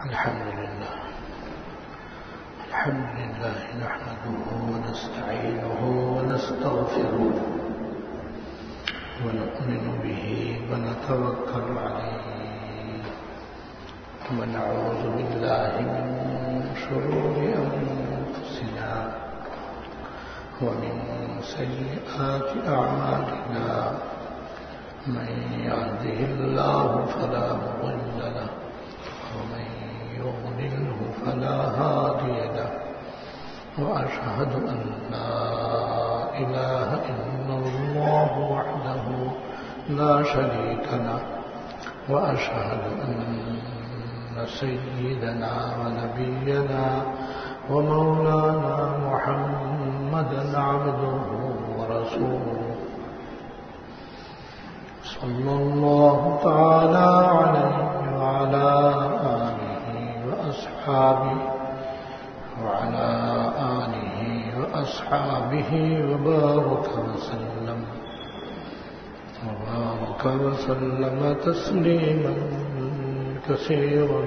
الحمد لله نحمده ونستعينه ونستغفره ونؤمن به ونتوكل عليه ونعوذ بالله من شرور أنفسنا ومن سيئات أعمالنا من يهده الله فلا مضل له ومن يضلله فلا هادي له وأشهد أن لا إله إلا الله وحده لا شريك له وأشهد أن سيدنا ونبينا ومولانا محمدا عبده ورسوله صلى الله تعالى عليه وعلى آله وأصحابه وبارك وسلم تسليما كثيرا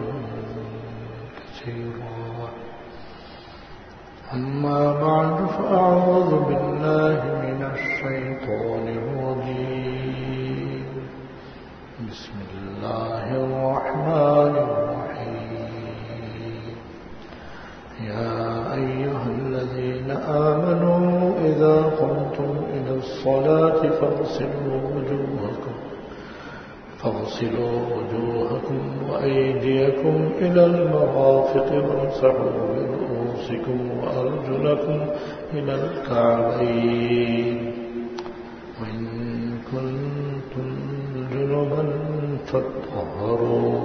أما بعد فأعوذ بالله من الشيطان الرجيم بسم الله الرحمن الرحيم يا أيها الذين آمنوا إذا قمتم إلى الصلاة فاغسلوا وجوهكم وأيديكم إلى المرافق وامسحوا برؤوسكم وأرجلكم إلى الكعبين وإن كنتم جنبا فاطهروا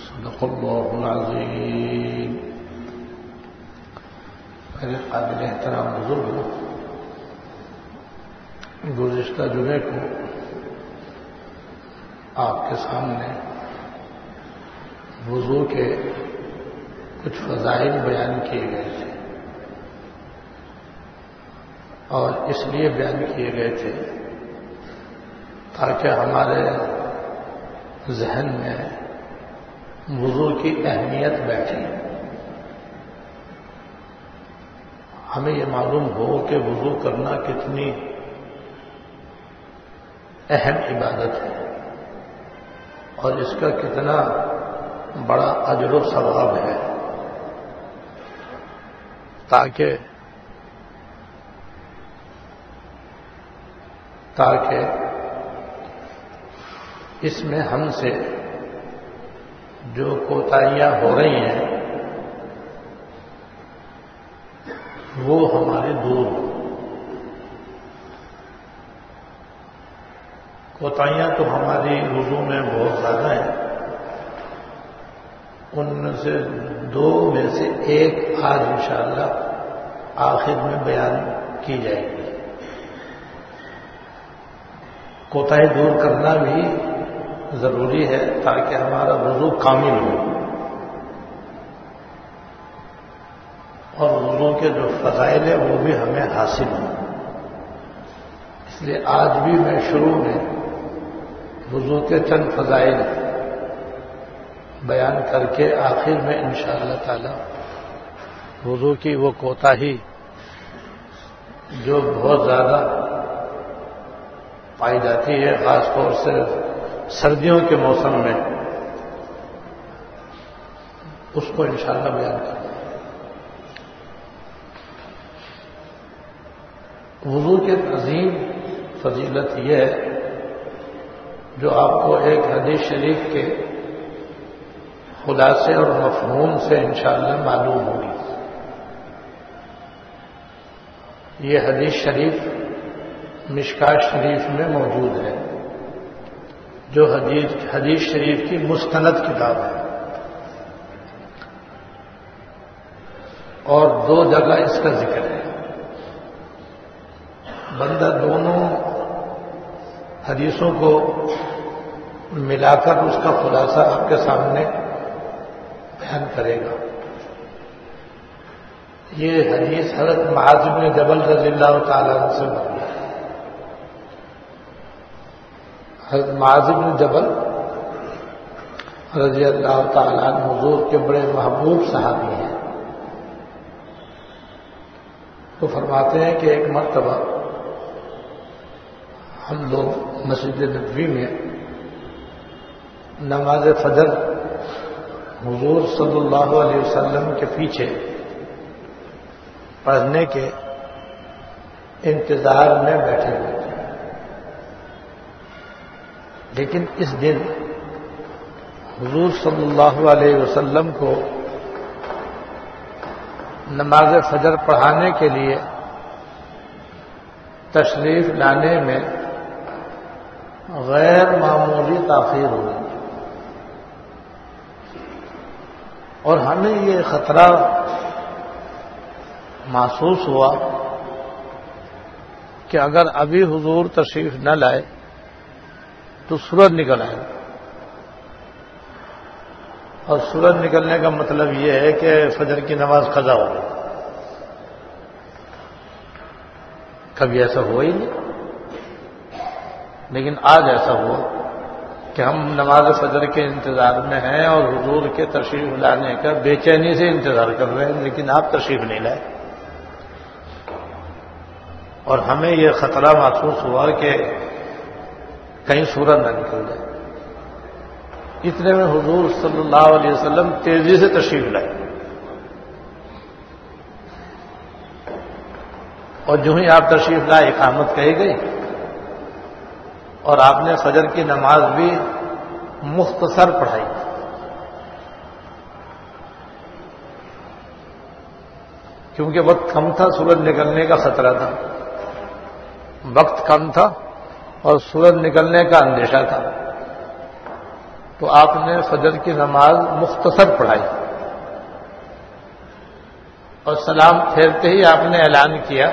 صدق الله العظيم. میرے قابل احترام بزرگ، گزشتہ جمعے کو آپ کے سامنے وضو کے کچھ فضائل بیان کیے گئے تھے، اور اس لیے بیان کیے گئے تھے تاکہ ہمارے ذہن میں وضو کی اہمیت بیٹھے، ہمیں یہ معلوم ہو کہ وضو کرنا کتنی اہم عبادت ہے اور اس کا کتنا بڑا اجر و ثواب ہے، تاکہ اس میں ہم سے جو کوتاہیاں ہو رہی ہیں وہ ہمارے دور ہوں۔ کوتاہیاں تو ہماری وضو میں بہت زیادہ ہیں، ان میں سے دو میں سے ایک آج انشاءاللہ آخر میں بیان کی جائے گی۔ کوتاہی دور کرنا بھی ضروری ہے تاکہ ہمارا وضو کامل ہو، اور وضو کے جو فضائل ہیں وہ بھی ہمیں حاصل ہوں۔ اس لیے آج بھی میں شروع میں وضو کے چند فضائل بیان کر کے آخر میں انشاءاللہ تعالی وضو کی وہ کوتاہی جو بہت زیادہ پائی جاتی ہے، خاص طور سے سردیوں کے موسم میں، اس کو انشاءاللہ بیان کریں۔ وضو کے عظیم فضیلت یہ ہے جو آپ کو ایک حدیث شریف کے خلاصے اور مفہوم سے انشاءاللہ معلوم ہوگی۔ یہ حدیث شریف مشکات شریف میں موجود ہے، جو حدیث شریف کی مستند کتاب ہے، اور دو جگہ اس کا ذکر ہے۔ بندہ دونوں حدیثوں کو ملا کر اس کا خلاصہ آپ کے سامنے بیان کرے گا۔ یہ حدیث حضرت معاذ بن جبل رضی اللہ تعالیٰ عنہ سے مروی ہے۔ حضرت معاذ بن جبل رضی اللہ تعالیٰ عنہ حضور کے بڑے محبوب صحابی ہیں. تو فرماتے ہیں کہ ایک مرتبہ ہم لوگ مسجد نبوی میں نماز فجر حضور صلی اللہ علیہ وسلم کے پیچھے پڑھنے کے انتظار میں بیٹھے ہوئے تھے. لیکن اس دن حضور صلی اللہ علیہ وسلم کو نماز فجر پڑھانے کے لیے تشریف لانے میں غیر معمولی تاخیر ہوئی اور ہمیں یہ خطرہ محسوس ہوا کہ اگر ابھی حضور تشریف نہ لائے تو سورج نکل آئے. اور سورج نکلنے کا مطلب یہ ہے کہ فجر کی نماز قضا ہو گئی. کبھی ایسا ہوا ہی نہیں، لیکن آج ایسا ہوا کہ ہم نماز فجر کے انتظار میں ہیں اور حضور کے تشریف لانے کا بے چینی سے انتظار کر رہے ہیں، لیکن آپ تشریف نہیں لائے. اور ہمیں یہ خطرہ محسوس ہوا کہ کہیں سورج نہ نکل جائے. اتنے میں حضور صلی اللہ علیہ وسلم تیزی سے تشریف لائے اور جو ہی آپ تشریف لائے اقامت کہی گئی اور آپ نے فجر کی نماز بھی مختصر پڑھائی. کیونکہ وقت کم تھا، سورج نکلنے کا خطرہ تھا. وقت کم تھا اور سورج نکلنے کا اندیشہ تھا، تو آپ نے فجر کی نماز مختصر پڑھائی اور سلام پھیرتے ہی آپ نے اعلان کیا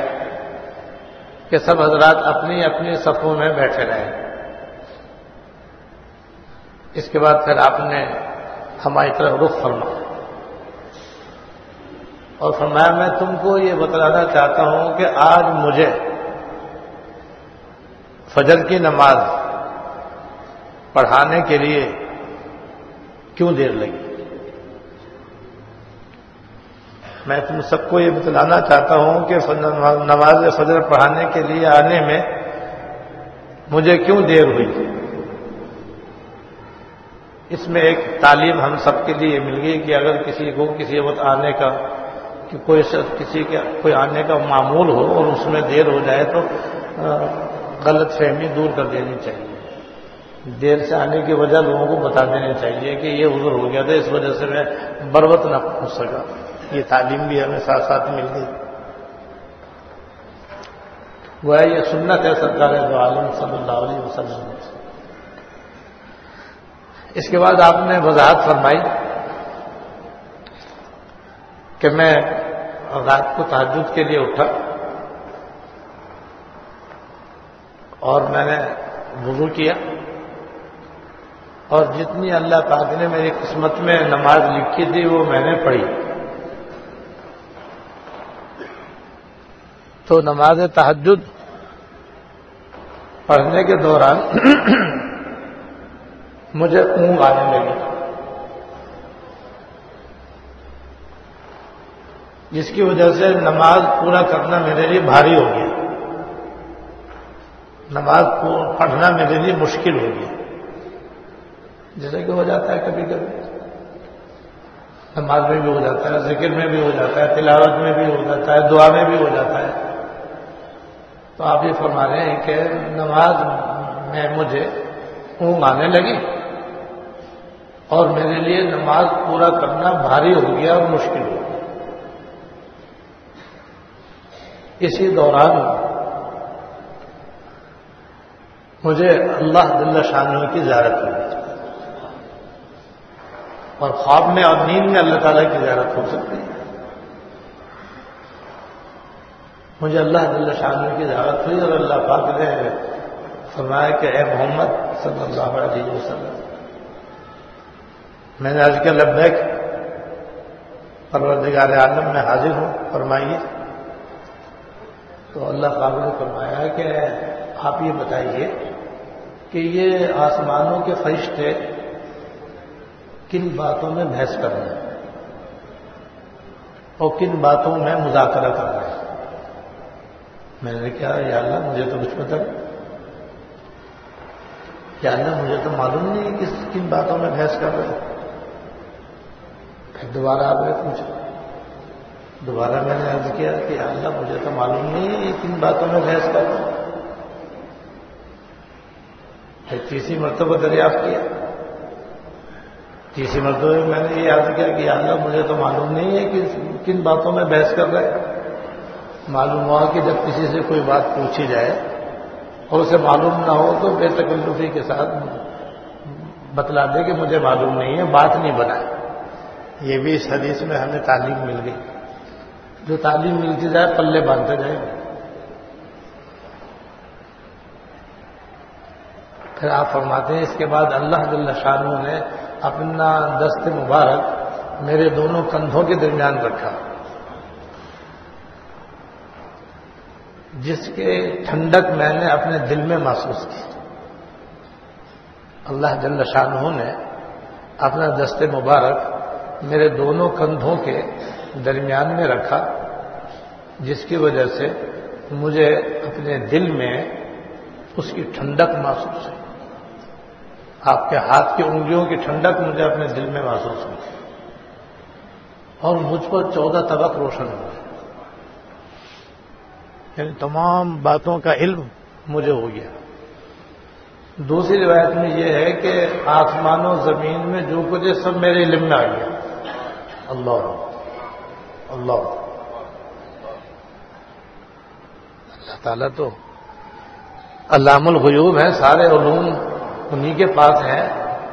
کہ سب حضرات اپنی اپنی صفوں میں بیٹھے رہیں. اس کے بعد پھر آپ نے ہماری طرف رخ فرمایا اور فرمایا میں تم کو یہ بتلانا چاہتا ہوں کہ آج مجھے فجر کی نماز پڑھانے کے لیے کیوں دیر لگی. میں تم سب کو یہ بتلانا چاہتا ہوں کہ نماز فجر پڑھانے کے لیے آنے میں مجھے کیوں دیر ہوئی. اس میں ایک تعلیم ہم سب کے لیے مل گئی کہ اگر کسی کو کسی وقت آنے کا کہ کوئی آنے کا معمول ہو اور اس میں دیر ہو جائے تو غلط فہمی دور کر دینی چاہیے. دیر سے آنے کی وجہ لوگوں کو بتا دینی چاہیے کہ یہ عذر ہو گیا تھا، اس وجہ سے میں بروقت نہ پہنچ سکا. یہ تعلیم بھی ہمیں ساتھ ساتھ مل گئی. وہ یہ سنت ہے سرکار دو عالم صلی اللہ علیہ وسلم. اس کے بعد آپ نے وضاحت فرمائی کہ میں رات کو تہجد کے لیے اٹھا اور میں نے وضو کیا اور جتنی اللہ پاک نے میری قسمت میں نماز لکھی تھی وہ میں نے پڑھی. تو نماز تہجد پڑھنے کے دوران مجھے اونگ آنے لگی، جس کی وجہ سے نماز پورا کرنا میرے لیے بھاری ہو گیا. نماز پڑھنا میرے لیے مشکل ہو گیا، جیسے کہ ہو جاتا ہے کبھی کبھی. نماز میں بھی ہو جاتا ہے، ذکر میں بھی ہو جاتا ہے، تلاوت میں بھی ہو جاتا ہے، دعا میں بھی ہو جاتا ہے. تو آپ یہ فرما رہے ہیں کہ نماز میں مجھے اونگ آنے لگی اور میرے لیے نماز پورا کرنا بھاری ہو گیا اور مشکل ہو گیا. اسی دوران مجھے اللہ جل شانہ کی زیارت ہوئی اور خواب میں اور نیند میں اللہ تعالیٰ کی زیارت ہو سکتی ہے. مجھے اللہ جل شانہ کی زیارت ہوئی اور اللہ پاک نے فرمایا کہ اے محمد صلی اللہ علیہ وسلم. میں نے عرض کیا لبیک پروردگار عالم میں حاضر ہوں، فرمائیے. تو اللہ پاک نے فرمایا کہ آپ یہ بتائیے کہ یہ آسمانوں کے فرشتے کن باتوں میں بحث کرنا ہے اور کن باتوں میں مذاکرہ کرنا ہے. میں نے کہا یا اللہ مجھے تو کچھ پتہ نہیں، یا اللہ مجھے تو معلوم نہیں ہے کن باتوں میں بحث کر رہے ہیں. پھر دوبارہ آپ نے پوچھا، دوبارہ میں نے عرض کیا کہ یا اللہ مجھے تو معلوم نہیں ہے کن باتوں میں بحث کر رہے ہیں. پھر تیسری مرتبہ دریافت کیا، تیسری مرتبہ میں نے یہ یاد کیا کہ یا اللہ مجھے تو معلوم نہیں ہے کہ کن باتوں میں بحث کر رہے ہیں. معلوم ہوا کہ جب کسی سے کوئی بات پوچھی جائے اور اسے معلوم نہ ہو تو بے تکلفی کے ساتھ بتلا دے کہ مجھے معلوم نہیں ہے، بات نہیں بنائے. یہ بھی اس حدیث میں ہمیں تعلیم مل گئی. جو تعلیم ملتی جائے پلے باندھتے جائے. پھر آپ فرماتے ہیں اس کے بعد اللہ جل شانہ نے اپنا دست مبارک میرے دونوں کندھوں کے درمیان رکھا، جس کے ٹھنڈک میں نے اپنے دل میں محسوس کی. اللہ جل شانہ نے اپنا دست مبارک میرے دونوں کندھوں کے درمیان میں رکھا، جس کی وجہ سے مجھے اپنے دل میں اس کی ٹھنڈک محسوس ہوئی. آپ کے ہاتھ کی انگلیوں کی ٹھنڈک مجھے اپنے دل میں محسوس ہوئی اور مجھ پر 14 طبق روشن ہوئے. یعنی تمام باتوں کا علم مجھے ہو گیا. دوسری روایت میں یہ ہے کہ آسمان و زمین میں جو کچھ ہے سب میرے علم میں آ گیا. اللہ اللہ اللہ تعالیٰ تو علام الغیوب ہے، سارے علوم انہی کے پاس ہیں.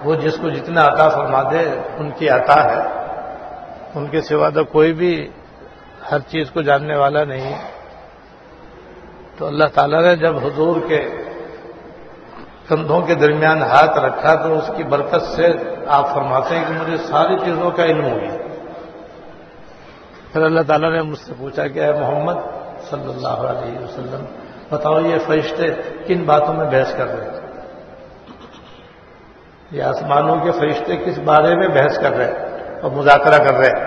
وہ جس کو جتنا عطا فرما دے ان کی عطا ہے، ان کے سوا تو کوئی بھی ہر چیز کو جاننے والا نہیں. تو اللہ تعالیٰ نے جب حضور کے کندھوں کے درمیان ہاتھ رکھا تو اس کی برکت سے آپ فرماتے ہیں کہ مجھے ساری چیزوں کا علم ہو گیا. پھر اللہ تعالیٰ نے مجھ سے پوچھا کہ اے محمد صلی اللہ علیہ وسلم بتاؤ یہ فرشتے کن باتوں میں بحث کر رہے ہیں؟ یہ آسمانوں کے فرشتے کس بارے میں بحث کر رہے ہیں اور مذاکرہ کر رہے ہیں؟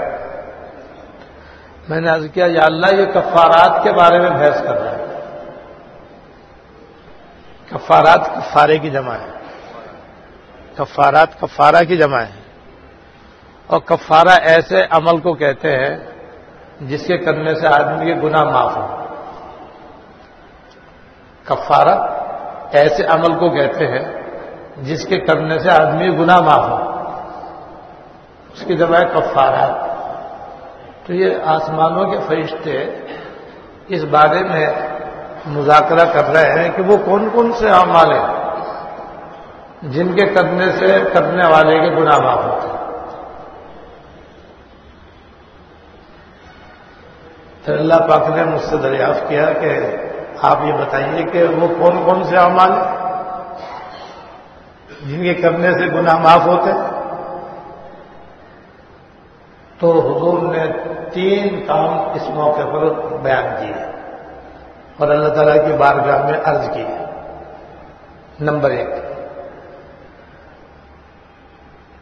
میں نے عرض کیا یا اللہ یہ کفارات کے بارے میں بحث کر رہے ہیں. کفارات کفارے کی جمع ہے، کفارات کفارہ کی جمع ہے. اور کفارہ ایسے عمل کو کہتے ہیں جس کے کرنے سے آدمی کے گناہ معاف ہو. کفارہ ایسے عمل کو کہتے ہیں جس کے کرنے سے آدمی گناہ معاف ہو، اس کی جمع ہے کفارات. تو یہ آسمانوں کے فرشتے اس بارے میں مذاکرہ کر رہے ہیں کہ وہ کون کون سے اعمال ہیں جن کے کرنے سے کرنے والے کے گناہ معاف ہوتے ہیں. پھر اللہ پاک نے مجھ سے دریافت کیا کہ آپ یہ بتائیے کہ وہ کون کون سے اعمال ہیں جن کے کرنے سے گناہ معاف ہوتے ہیں. تو حضور نے 3 کام اس موقع پر بیان کیے اور اللہ تعالیٰ کی بارگاہ میں عرض کی. نمبر 1،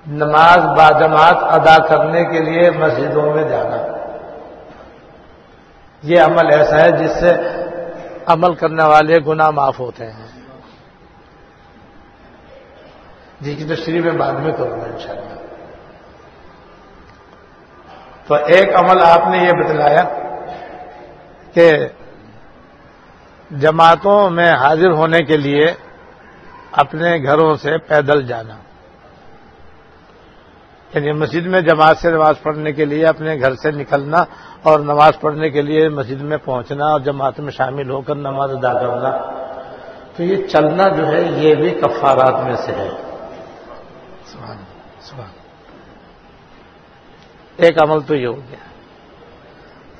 نماز باجماعت ادا کرنے کے لیے مسجدوں میں جانا. یہ عمل ایسا ہے جس سے عمل کرنے والے گناہ معاف ہوتے ہیں، جس کی تشریح میں بعد میں کروں گا انشاءاللہ. تو ایک عمل آپ نے یہ بتلایا کہ جماعتوں میں حاضر ہونے کے لیے اپنے گھروں سے پیدل جانا، یعنی مسجد میں جماعت سے نماز پڑھنے کے لیے اپنے گھر سے نکلنا اور نماز پڑھنے کے لیے مسجد میں پہنچنا اور جماعت میں شامل ہو کر نماز ادا کرنا. تو یہ چلنا جو ہے یہ بھی کفارات میں سے ہے. سبحان سبحان. ایک عمل تو یہ ہو گیا.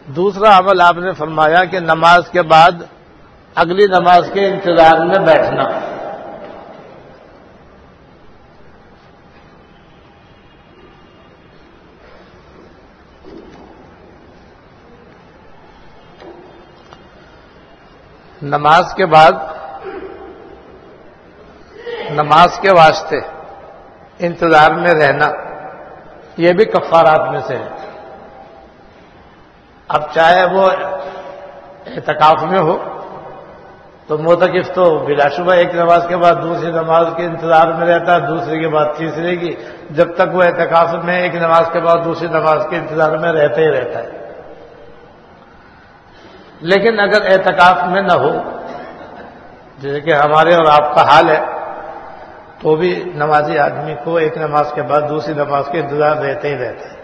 دوسرا عمل آپ نے فرمایا کہ نماز کے بعد اگلی نماز کے انتظار میں بیٹھنا. نماز کے بعد نماز کے واسطے انتظار میں رہنا یہ بھی کفارات میں سے ہے۔ اب چاہے وہ اعتکاف میں ہو تو معتکف تو بلا شبہ ایک نماز کے بعد دوسری نماز کے انتظار میں رہتا ہے، دوسرے کے بعد تیسرے کی، جب تک وہ اعتکاف میں ایک نماز کے بعد دوسری نماز کے انتظار میں رہتا ہی رہتا ہے۔ لیکن اگر اعتکاف میں نہ ہو، جیسے کہ ہمارے اور آپ کا حال ہے، تو بھی نمازی آدمی کو ایک نماز کے بعد دوسری نماز کے انتظار رہتا ہی رہتا ہے۔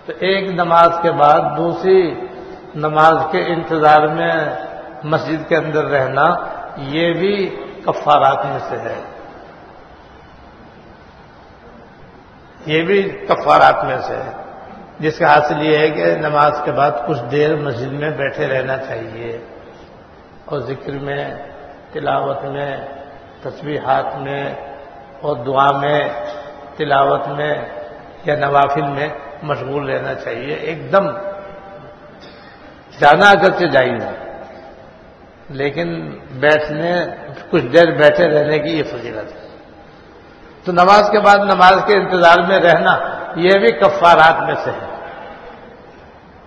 تو ایک نماز کے بعد دوسری نماز کے انتظار میں مسجد کے اندر رہنا یہ بھی کفارات میں سے ہے، یہ بھی کفارات میں سے ہے، جس کا حاصل یہ ہے کہ نماز کے بعد کچھ دیر مسجد میں بیٹھے رہنا چاہیے اور ذکر میں، تلاوت میں، تسبیحات میں اور دعا میں، تلاوت میں یا نوافل میں مشغول رہنا چاہیے۔ ایک دم جانا اگرچہ جائز ہے، لیکن بیٹھنے، کچھ دیر بیٹھے رہنے کی یہ فضیلت ہے۔ تو نماز کے بعد نماز کے انتظار میں رہنا یہ بھی کفارات میں سے ہے،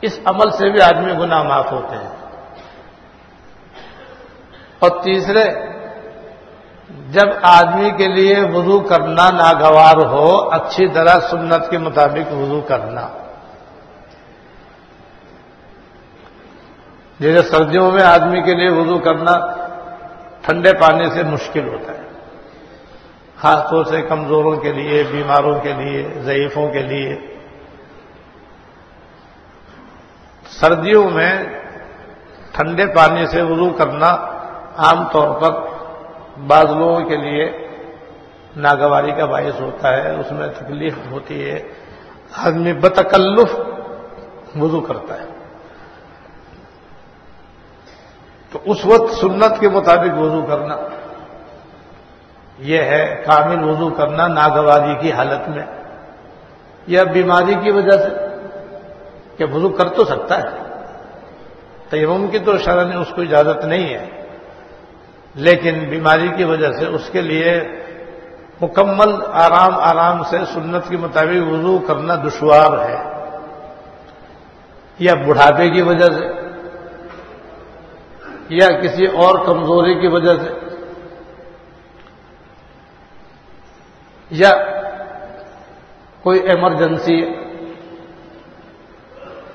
اس عمل سے بھی آدمی گناہ معاف ہوتے ہیں۔ اور تیسرے، جب آدمی کے لیے وضو کرنا ناگوار ہو، اچھی طرح سنت کے مطابق وضو کرنا، جیسے سردیوں میں آدمی کے لیے وضو کرنا ٹھنڈے پانی سے مشکل ہوتا ہے، خاص طور سے کمزوروں کے لیے، بیماروں کے لیے، ضعیفوں کے لیے۔ سردیوں میں ٹھنڈے پانی سے وضو کرنا عام طور پر بعض لوگوں کے لیے ناگواری کا باعث ہوتا ہے، اس میں تکلیف ہوتی ہے، آدمی بتکلف وضو کرتا ہے۔ تو اس وقت سنت کے مطابق وضو کرنا یہ ہے کامل وضو کرنا ناگواری کی حالت میں یا بیماری کی وجہ سے، کہ وضو کر تو سکتا ہے، تیمم کی تو شرع نے اس کو اجازت نہیں ہے، لیکن بیماری کی وجہ سے اس کے لیے مکمل آرام سے سنت کے مطابق وضو کرنا دشوار ہے، یا بڑھاپے کی وجہ سے یا کسی اور کمزوری کی وجہ سے یا کوئی ایمرجنسی ہے،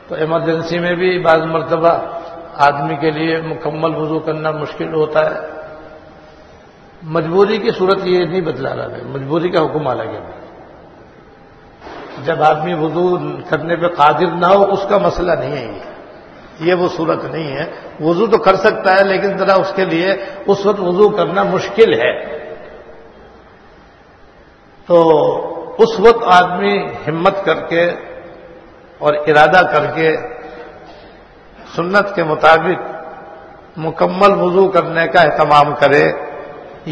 تو ایمرجنسی میں بھی بعض مرتبہ آدمی کے لیے مکمل وضو کرنا مشکل ہوتا ہے۔ مجبوری کی صورت یہ نہیں بتلا رہا ہے، مجبوری کا حکم الگ ہے۔ جب آدمی وضو کرنے پہ قادر نہ ہو اس کا مسئلہ نہیں ہے، یہ وہ صورت نہیں ہے۔ وضو تو کر سکتا ہے لیکن ذرا اس کے لیے اس وقت وضو کرنا مشکل ہے، تو اس وقت آدمی ہمت کر کے اور ارادہ کر کے سنت کے مطابق مکمل وضو کرنے کا اہتمام کرے،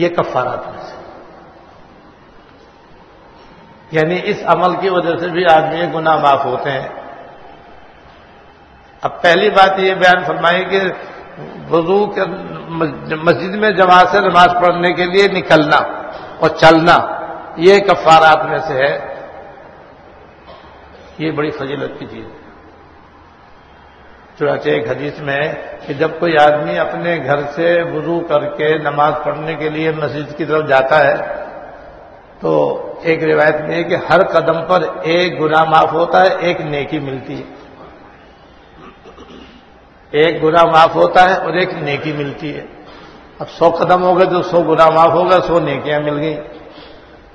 یہ کفارات میں سے، یعنی اس عمل کی وجہ سے بھی آدمی گناہ معاف ہوتے ہیں۔ اب پہلی بات یہ بیان فرمائی کہ وضو کے مسجد میں جماعت سے نماز پڑھنے کے لیے نکلنا اور چلنا یہ کفارات میں سے ہے، یہ بڑی فضیلت کی چیز ہے۔ چنانچہ ایک حدیث میں ہے کہ جب کوئی آدمی اپنے گھر سے وضو کر کے نماز پڑھنے کے لیے مسجد کی طرف جاتا ہے تو ایک روایت میں ہے کہ ہر قدم پر ایک گناہ معاف ہوتا ہے، ایک نیکی ملتی ہے، ایک گناہ معاف ہوتا ہے اور ایک نیکی ملتی ہے۔ اب 100 قدم ہو گئے تو 100 گناہ معاف ہوگا، 100 نیکیاں مل گئی،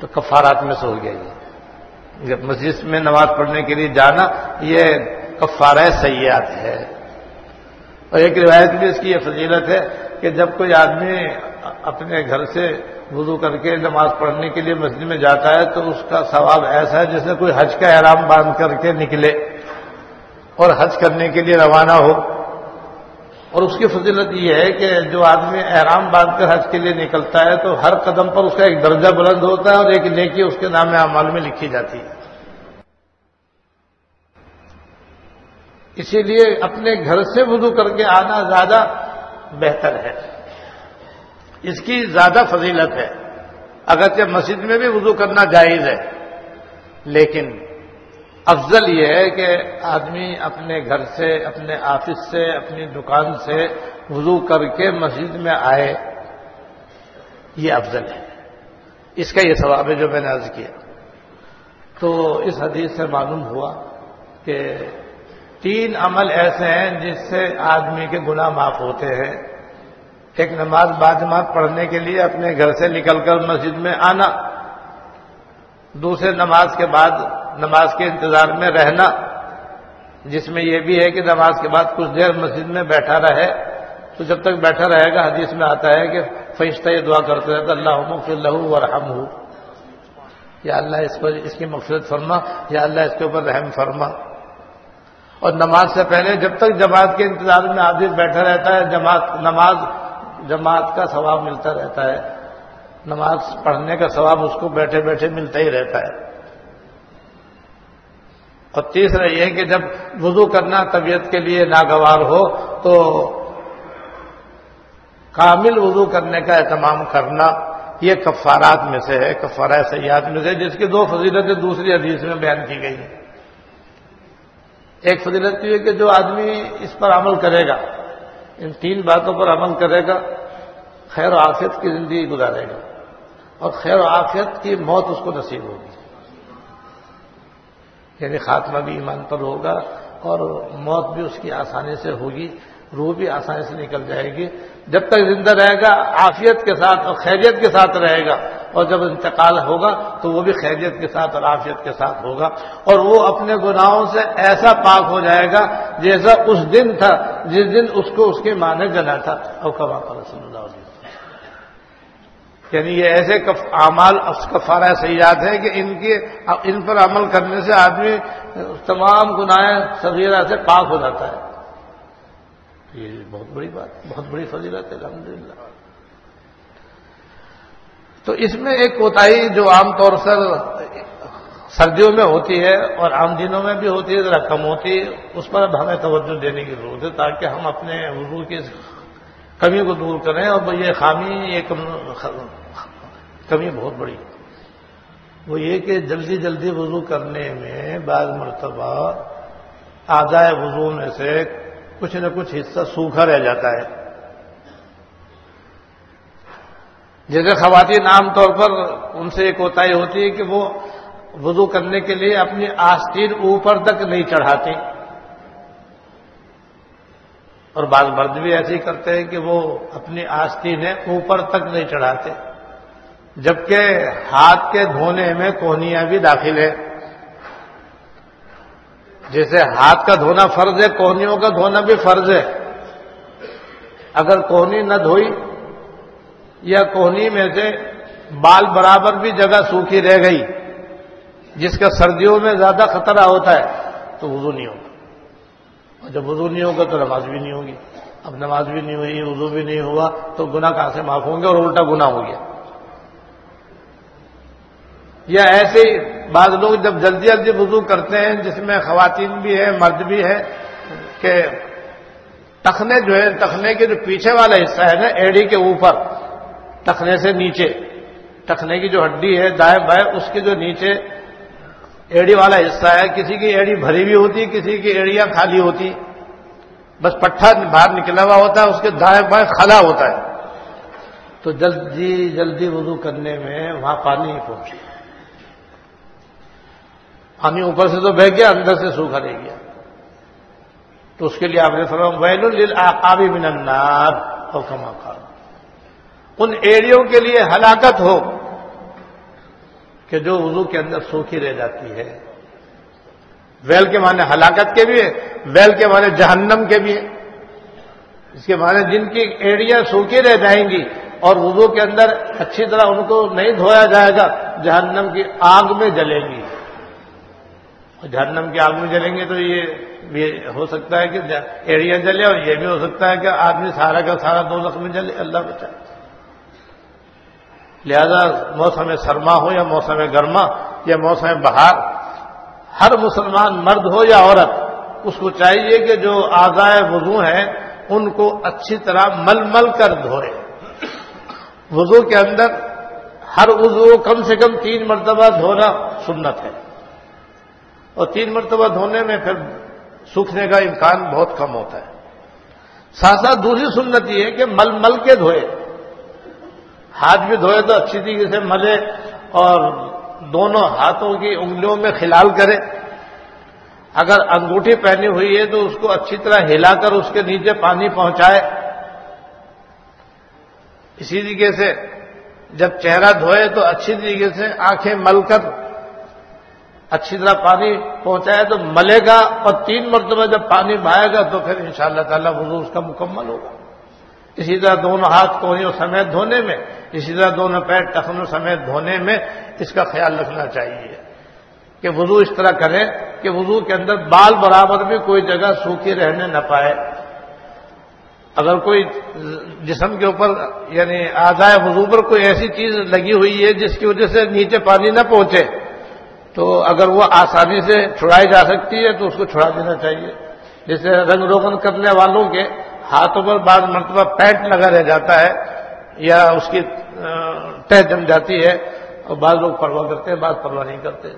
تو کفارات میں سے ہو گیا یہ۔ جب مسجد میں نماز پڑھنے کے لیے جانا یہ کفارہ سیئات ہے۔ اور ایک روایت میں اس کی یہ فضیلت ہے کہ جب کوئی آدمی اپنے گھر سے وضو کر کے نماز پڑھنے کے لیے مسجد میں جاتا ہے تو اس کا ثواب ایسا ہے جیسے کوئی حج کا احرام باندھ کر کے نکلے اور حج کرنے کے لیے روانہ ہو۔ اور اس کی فضیلت یہ ہے کہ جو آدمی احرام باندھ کر حج کے لیے نکلتا ہے تو ہر قدم پر اس کا ایک درجہ بلند ہوتا ہے اور ایک نیکی اس کے نام اعمال میں لکھی جاتی ہے۔ اسی لیے اپنے گھر سے وضو کر کے آنا زیادہ بہتر ہے، اس کی زیادہ فضیلت ہے، اگرچہ مسجد میں بھی وضو کرنا جائز ہے لیکن افضل یہ ہے کہ آدمی اپنے گھر سے، اپنے آفس سے، اپنی دکان سے وضو کر کے مسجد میں آئے، یہ افضل ہے، اس کا یہ ثواب ہے جو میں نے عرض کیا۔ تو اس حدیث سے معلوم ہوا کہ 3 عمل ایسے ہیں جس سے آدمی کے گناہ معاف ہوتے ہیں۔ ایک نماز باجماعت پڑھنے کے لیے اپنے گھر سے نکل کر مسجد میں آنا، دوسرے نماز کے بعد نماز کے انتظار میں رہنا، جس میں یہ بھی ہے کہ نماز کے بعد کچھ دیر مسجد میں بیٹھا رہے، تو جب تک بیٹھا رہے گا حدیث میں آتا ہے کہ فرشتہ یہ دعا کرتے رہتا اللہم اغفر لہ وارحمہ، یا اللہ اس کی مغفرت فرما، یا اللہ اس کے اوپر رحم فرما۔ اور نماز سے پہلے جب تک جماعت کے انتظار میں آدمی بیٹھا رہتا ہے، جماعت کا ثواب ملتا رہتا ہے، نماز پڑھنے کا ثواب اس کو بیٹھے بیٹھے ملتا ہی رہتا ہے۔ اور تیسرا یہ کہ جب وضو کرنا طبیعت کے لیے ناگوار ہو تو کامل وضو کرنے کا اہتمام کرنا، یہ کفارات میں سے ہے، کفارہ سیئات میں سے، جس کی 2 فضیلتیں دوسری حدیث میں بیان کی گئی ہیں۔ ایک فضیلت یہ ہے کہ جو آدمی اس پر عمل کرے گا، ان 3 باتوں پر عمل کرے گا، خیر و عافیت کی زندگی گزارے گا، اور خیر و عافیت کی موت اس کو نصیب ہوگی، یعنی خاتمہ بھی ایمان پر ہوگا اور موت بھی اس کی آسانی سے ہوگی، روح بھی آسانی سے نکل جائے گی۔ جب تک زندہ رہے گا عافیت کے ساتھ اور خیریت کے ساتھ رہے گا، اور جب انتقال ہوگا تو وہ بھی خیریت کے ساتھ اور عافیت کے ساتھ ہوگا، اور وہ اپنے گناہوں سے ایسا پاک ہو جائے گا جیسا اس دن تھا جس دن اس کو اس کی ماں نے جنا تھا، اور کما قال صلی اللہ علیہ وسلم۔ یعنی یہ ایسے اعمال کفارہ سیئات ہیں کہ ان پر عمل کرنے سے آدمی تمام گناہ صغیرہ سے پاک ہو جاتا ہے۔ یہ بہت بڑی بات، بہت بڑی فضیلت ہے الحمدللہ۔ تو اس میں ایک کوتاہی جو عام طور سے سردیوں میں ہوتی ہے اور عام دنوں میں بھی ہوتی ہے، ذرا کم ہوتی ہے، اس پر اب ہمیں توجہ دینے کی ضرورت ہے تاکہ ہم اپنے وضو کی کمی کو دور کریں۔ اور یہ خامی، یہ کمی بہت بڑی، وہ یہ کہ جلدی جلدی وضو کرنے میں بعض مرتبہ اعضائے وضو میں سے کچھ نہ کچھ حصہ سوکھا رہ جاتا ہے۔ جیسے خواتین عام طور پر ان سے ایک کوتاہی ہوتی ہے کہ وہ وضو کرنے کے لیے اپنی آستین اوپر تک نہیں چڑھاتی، اور بعض مرد بھی ایسے ہی کرتے ہیں کہ وہ اپنی آستینیں اوپر تک نہیں چڑھاتے، جبکہ ہاتھ کے دھونے میں کوہنیاں بھی داخل ہے۔ جیسے ہاتھ کا دھونا فرض ہے، کوہنیوں کا دھونا بھی فرض ہے۔ اگر کوہنی نہ دھوئی یا کوہنی میں سے بال برابر بھی جگہ سوکھی رہ گئی، جس کا سردیوں میں زیادہ خطرہ ہوتا ہے، تو وضو نہیں ہوگا، اور جب وضو نہیں ہوگا تو نماز بھی نہیں ہوگی۔ اب نماز بھی نہیں ہوئی، وضو بھی نہیں ہوا، تو گناہ کہاں سے معاف ہوں گے، اور الٹا گناہ ہو گیا۔ یا ایسے ہی بعض لوگ جب جلدی جلدی وضو کرتے ہیں، جس میں خواتین بھی ہے مرد بھی ہے، کہ ٹخنے جو ہے، ٹخنے کے جو پیچھے والا حصہ ہے نا ایڑی کے اوپر، ٹخنے سے نیچے، ٹخنے کی جو ہڈی ہے دائیں بائیں، اس کے جو نیچے ایڑی والا حصہ ہے، کسی کی ایڑی بھری بھی ہوتی، کسی کی ایڑیاں خالی ہوتی، بس پٹھا باہر نکلا ہوا ہوتا ہے، اس کے دائیں بائیں خلا ہوتا ہے، تو جلدی جلدی وضو کرنے میں وہاں پانی نہیں پہنچے، پانی اوپر سے تو بہہ گیا، اندر سے سوکھا رہ گیا، تو اس کے لیے آپ نے فرمایا ویل للعقاب من النار، او کما قال، ان ایڑیوں کے لیے ہلاکت ہو کہ جو وضو کے اندر سوکھی رہ جاتی ہے۔ ویل کے معنی ہلاکت کے بھی ہے، ویل کے معنی جہنم کے بھی ہے، اس کے معنی جن کی ایڑیاں سوکھی رہ جائیں گی اور وضو کے اندر اچھی طرح ان کو نہیں دھویا جائے گا، جہنم کی آگ میں جلیں گی، اور جہنم کی آگ میں جلیں گے تو یہ بھی ہو سکتا ہے کہ ایڑیاں جلے، اور یہ بھی ہو سکتا ہے کہ آدمی سارا کا سارا دوزخ میں جلے، اللہ بچائے۔ لہذا موسم سرما ہو یا موسم گرما یا موسم بہار، ہر مسلمان مرد ہو یا عورت، اس کو چاہیے کہ جو اعضائے وضو ہیں ان کو اچھی طرح مل مل کر دھوئے۔ وضو کے اندر ہر عضو کم سے کم 3 مرتبہ دھونا سنت ہے، اور 3 مرتبہ دھونے میں پھر سوکھنے کا امکان بہت کم ہوتا ہے۔ ساتھ ساتھ دوسری سنت یہ ہے کہ مل مل کے دھوئے، ہاتھ بھی دھوئے تو اچھی طریقے سے ملے اور دونوں ہاتھوں کی انگلیوں میں خلال کرے۔ اگر انگوٹھی پہنی ہوئی ہے تو اس کو اچھی طرح ہلا کر اس کے نیچے پانی پہنچائے۔ اسی طریقے سے جب چہرہ دھوئے تو اچھی طریقے سے آنکھیں مل کر اچھی طرح پانی پہنچائے تو ملے گا، اور 3 مرتبہ جب پانی بہائے گا تو پھر انشاءاللہ تعالی وضو اس کا مکمل ہوگا۔ اسی طرح دونوں ہاتھ کوہنیوں سمیت دھونے میں، اسی طرح دونوں پیر ٹخنوں سمیت دھونے میں اس کا خیال رکھنا چاہیے کہ وضو اس طرح کریں کہ وضو کے اندر بال برابر بھی کوئی جگہ سوکھی رہنے نہ پائے۔ اگر کوئی جسم کے اوپر یعنی اعضائے وضو پر کوئی ایسی چیز لگی ہوئی ہے جس کی وجہ سے نیچے پانی نہ پہنچے تو اگر وہ آسانی سے چھڑائی جا سکتی ہے تو اس کو چھڑا دینا چاہیے۔ جیسے رنگ روغن کرنے والوں کے ہاتھوں پر بعض مرتبہ پینٹ لگا رہ جاتا ہے یا اس کی تہ جم جاتی ہے، اور بعض لوگ پرواہ کرتے ہیں، بعض پرواہ نہیں کرتے،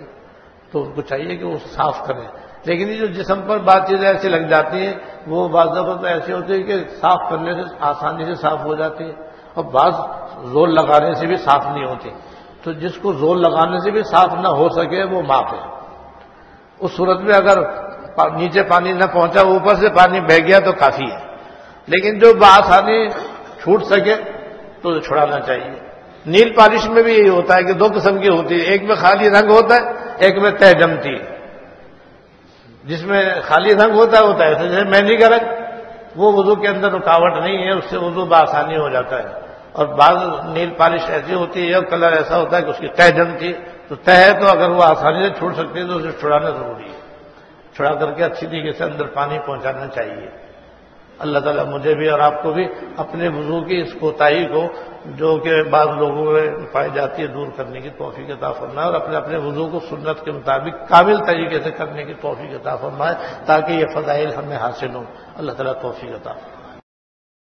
تو ان کو چاہیے کہ وہ صاف کریں۔ لیکن یہ جو جسم پر بات چیزیں ایسی لگ جاتی ہیں وہ بعض دفعہ تو ایسی ہوتی ہے کہ صاف کرنے سے آسانی سے صاف ہو جاتی ہے، اور بعض زور لگانے سے بھی صاف نہیں ہوتی۔ تو جس کو زور لگانے سے بھی صاف نہ ہو سکے وہ معاف ہے۔ اس صورت میں اگر نیچے پانی نہ پہنچا، اوپر سے پانی بہ گیا تو کافی ہے، لیکن جو بآسانی چھوٹ سکے تو چھڑانا چاہیے۔ نیل پالش میں بھی یہی ہوتا ہے کہ 2 قسم کی ہوتی ہے، ایک میں خالی رنگ ہوتا ہے، ایک میں تہ جمتی ہے۔ جس میں خالی رنگ ہوتا ہے جیسے مہندی کا رنگ، وہ وضو کے اندر رکاوٹ نہیں ہے، اس سے وضو بآسانی ہو جاتا ہے۔ اور بعض نیل پالش ایسی ہوتی ہے اور کلر ایسا ہوتا ہے کہ اس کی تہ جمتی ہے، تو تہ ہے تو اگر وہ آسانی سے چھوٹ سکتی ہے تو اسے چھڑانا ضروری ہے، چھڑا کر کے اچھی طریقے سے اندر پانی پہنچانا چاہیے۔ اللہ تعالیٰ مجھے بھی اور آپ کو بھی اپنے وضو کی اس کوتاہی کو جو کہ بعض لوگوں میں پائی جاتی ہے دور کرنے کی توفیق عطا فرمائے، اور اپنے اپنے وضو کو سنت کے مطابق کامل طریقے سے کرنے کی توفیق عطا فرمائے تاکہ یہ فضائل ہمیں حاصل ہوں۔ اللہ تعالیٰ توفیق عطا فرمائے۔